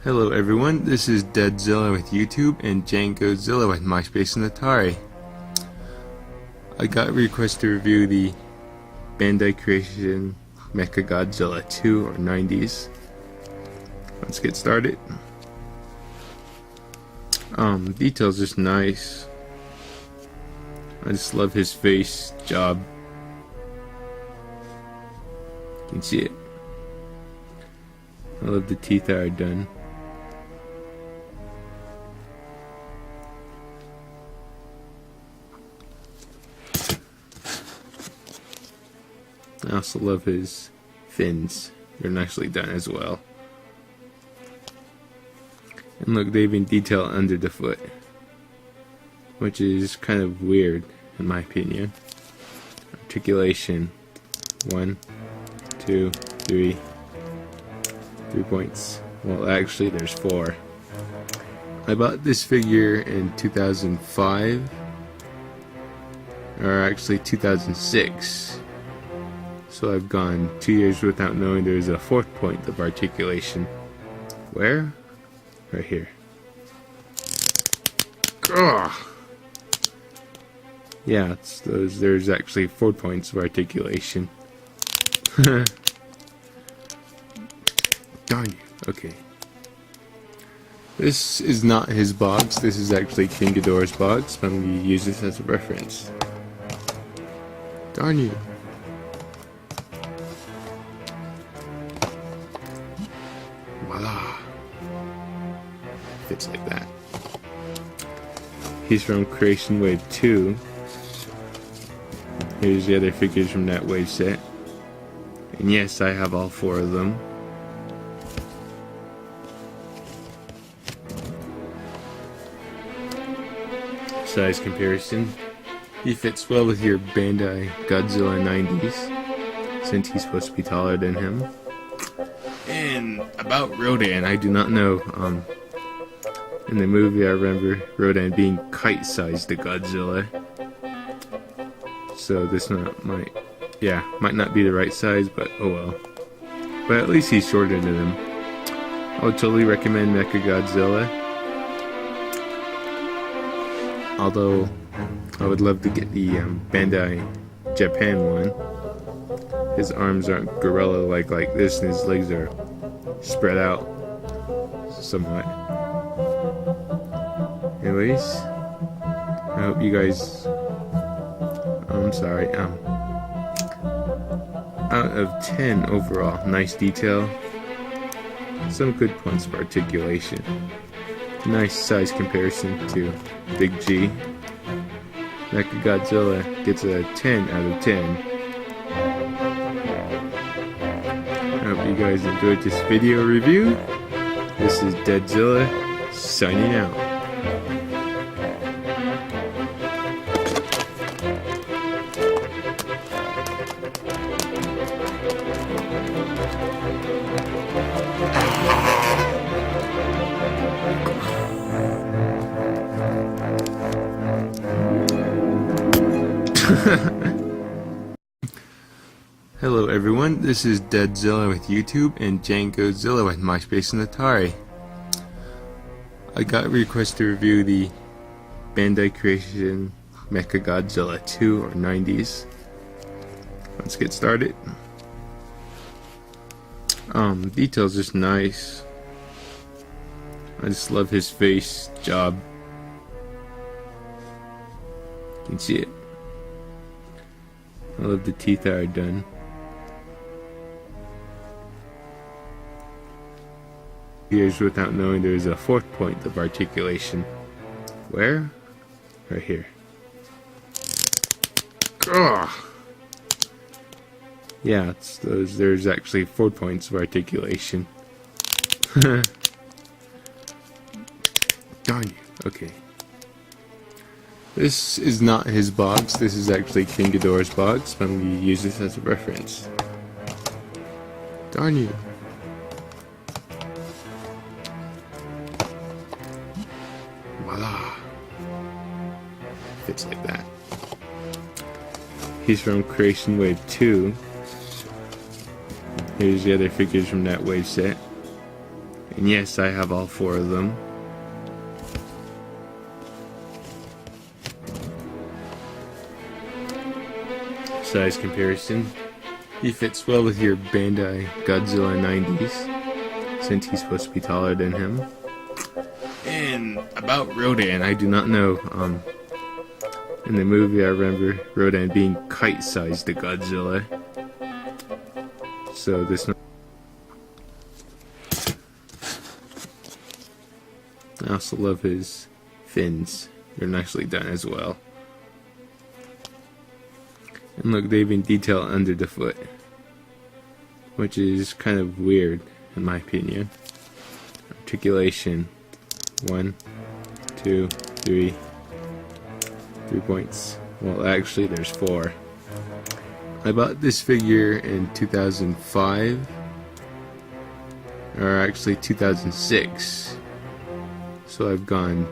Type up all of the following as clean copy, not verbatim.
Hello everyone, this is Deadzilla with YouTube and Godzilla with MySpace and Atari. I got a request to review the Bandai Creation MechaGodzilla 2 or 90s. Let's get started. Details just nice. I just love his face job. You can see it. I love the teeth that are done. I also love his fins. They're nicely done as well. And look, they even detail under the foot, which is kind of weird in my opinion. Articulation. 1, 2, 3. 3 points. Well, actually there's 4. I bought this figure in 2005, or actually 2006. So I've gone 2 years without knowing there's a 4th point of articulation. Where? Right here. Ugh. Yeah, it's those. There's actually 4 points of articulation. Darn you. Okay. This is not his box. This is actually King Ghidorah's box. But I'm going to use this as a reference. Darn you. Voila. Fits like that. He's from Creation Wave 2. Here's the other figures from that wave set. And yes, I have all 4 of them. Size comparison. He fits well with your Bandai Godzilla 90s, since he's supposed to be taller than him. And about Rodan, I do not know. In the movie, I remember Rodan being kite-sized to Godzilla. So this might not be the right size, but oh well. But at least he's shorter than him. I would totally recommend Mecha-Godzilla. Although, I would love to get the Bandai Japan one. His arms aren't gorilla-like like this, and his legs are spread out somewhat. Anyways, I hope you guys... I'm sorry, out of 10 overall, nice detail. Some good points of articulation. Nice size comparison to Big G. Mecha-Godzilla gets a 10 out of 10. I hope you guys enjoyed this video review. This is Deadzilla, signing out. Hello everyone, this is Deadzilla with YouTube and Godzilla with MySpace and Atari. I got a request to review the Bandai Creation MechaGodzilla 2 or 90s. Let's get started. Details just nice. I just love his face job. You can see it. I love the teeth that are done. Years without knowing there's a 4th point of articulation. Where? Right here. Ugh. Yeah, it's those. There's actually 4 points of articulation. Darn you. Okay. This is not his box. This is actually King Ghidorah's box. But I'm going to use this as a reference. Darn you. Voila. Fits like that. He's from Creation Wave 2. Here's the other figures from that wave set. And yes, I have all 4 of them. Size comparison. He fits well with your Bandai Godzilla 90s, since he's supposed to be taller than him. And about Rodan, I do not know. In the movie, I remember Rodan being kite-sized to Godzilla. So this one. I also love his fins. They're nicely done as well. And look, they even detail under the foot, which is kind of weird in my opinion. Articulation. 1, 2, 3. 3 points. Well, actually there's 4. I bought this figure in 2005, or actually 2006. So I've gone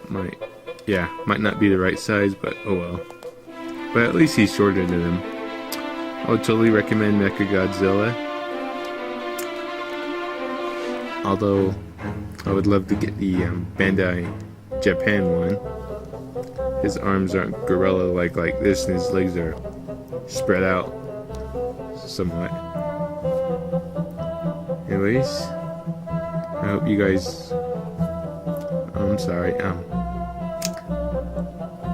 might not be the right size, but oh well. But at least he's shorter than him. I would totally recommend Mecha-Godzilla. Although I would love to get the Bandai Japan one. His arms aren't gorilla-like like this, and his legs are spread out somewhat. Anyways, I hope you guys. I'm sorry.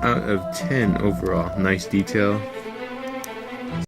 Out of 10 overall, nice detail.